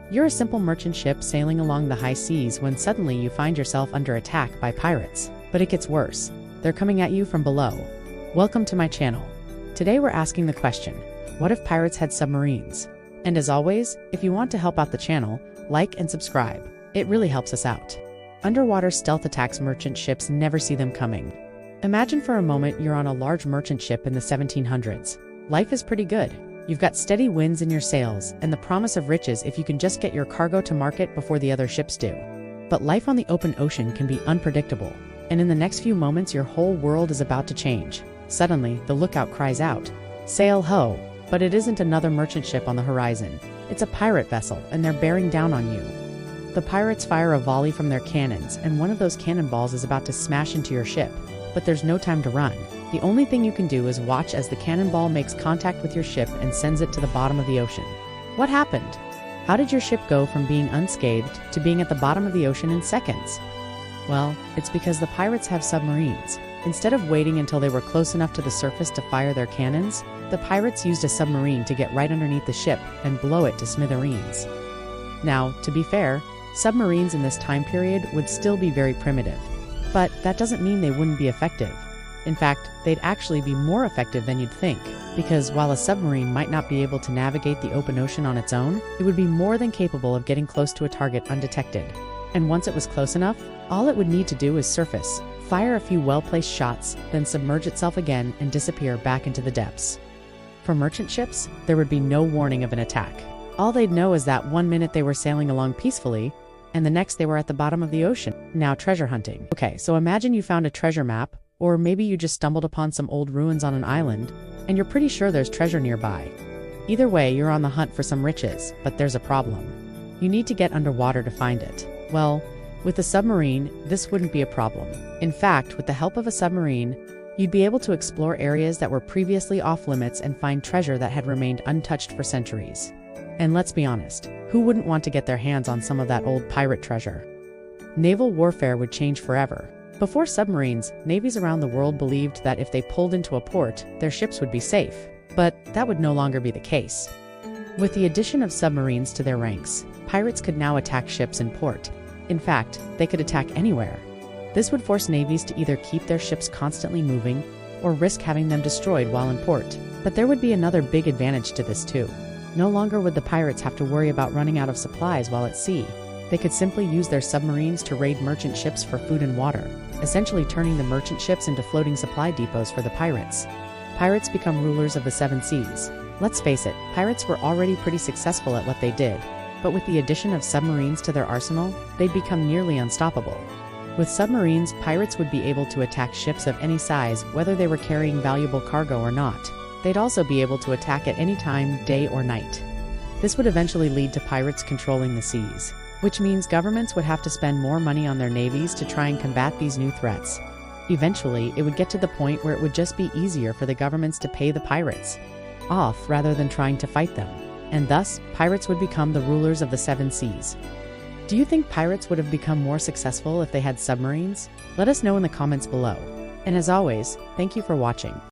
You're a simple merchant ship sailing along the high seas when suddenly you find yourself under attack by pirates. But it gets worse. They're coming at you from below. Welcome to my channel. Today we're asking the question, what if pirates had submarines? And as always, if you want to help out the channel, like and subscribe. It really helps us out. Underwater stealth attacks merchant ships never see them coming. Imagine for a moment you're on a large merchant ship in the 1700s. Life is pretty good. You've got steady winds in your sails and the promise of riches if you can just get your cargo to market before the other ships do. But life on the open ocean can be unpredictable, and in the next few moments your whole world is about to change. Suddenly, the lookout cries out, "Sail ho!" But it isn't another merchant ship on the horizon. It's a pirate vessel, and they're bearing down on you. The pirates fire a volley from their cannons, and one of those cannonballs is about to smash into your ship. But there's no time to run. The only thing you can do is watch as the cannonball makes contact with your ship and sends it to the bottom of the ocean. What happened? How did your ship go from being unscathed to being at the bottom of the ocean in seconds? Well, it's because the pirates have submarines. Instead of waiting until they were close enough to the surface to fire their cannons, the pirates used a submarine to get right underneath the ship and blow it to smithereens. Now, to be fair, submarines in this time period would still be very primitive. But that doesn't mean they wouldn't be effective. In fact, they'd actually be more effective than you'd think, because while a submarine might not be able to navigate the open ocean on its own, it would be more than capable of getting close to a target undetected. And once it was close enough, all it would need to do is surface, fire a few well-placed shots, then submerge itself again and disappear back into the depths. For merchant ships, there would be no warning of an attack. All they'd know is that one minute they were sailing along peacefully, and the next they were at the bottom of the ocean. Now treasure hunting. Okay, so imagine you found a treasure map, or maybe you just stumbled upon some old ruins on an island, and you're pretty sure there's treasure nearby. Either way, you're on the hunt for some riches, but there's a problem. You need to get underwater to find it. Well, with a submarine, this wouldn't be a problem. In fact, with the help of a submarine, you'd be able to explore areas that were previously off limits and find treasure that had remained untouched for centuries. And let's be honest, who wouldn't want to get their hands on some of that old pirate treasure? Naval warfare would change forever. Before submarines, navies around the world believed that if they pulled into a port, their ships would be safe. But that would no longer be the case. With the addition of submarines to their ranks, pirates could now attack ships in port. In fact, they could attack anywhere. This would force navies to either keep their ships constantly moving or risk having them destroyed while in port. But there would be another big advantage to this too. No longer would the pirates have to worry about running out of supplies while at sea. They could simply use their submarines to raid merchant ships for food and water, essentially turning the merchant ships into floating supply depots for the pirates. Pirates become rulers of the seven seas. Let's face it, pirates were already pretty successful at what they did, but with the addition of submarines to their arsenal, they'd become nearly unstoppable. With submarines, pirates would be able to attack ships of any size, whether they were carrying valuable cargo or not. They'd also be able to attack at any time, day or night. This would eventually lead to pirates controlling the seas, which means governments would have to spend more money on their navies to try and combat these new threats. Eventually, it would get to the point where it would just be easier for the governments to pay the pirates off rather than trying to fight them. And thus, pirates would become the rulers of the seven seas. Do you think pirates would have become more successful if they had submarines? Let us know in the comments below. And as always, thank you for watching.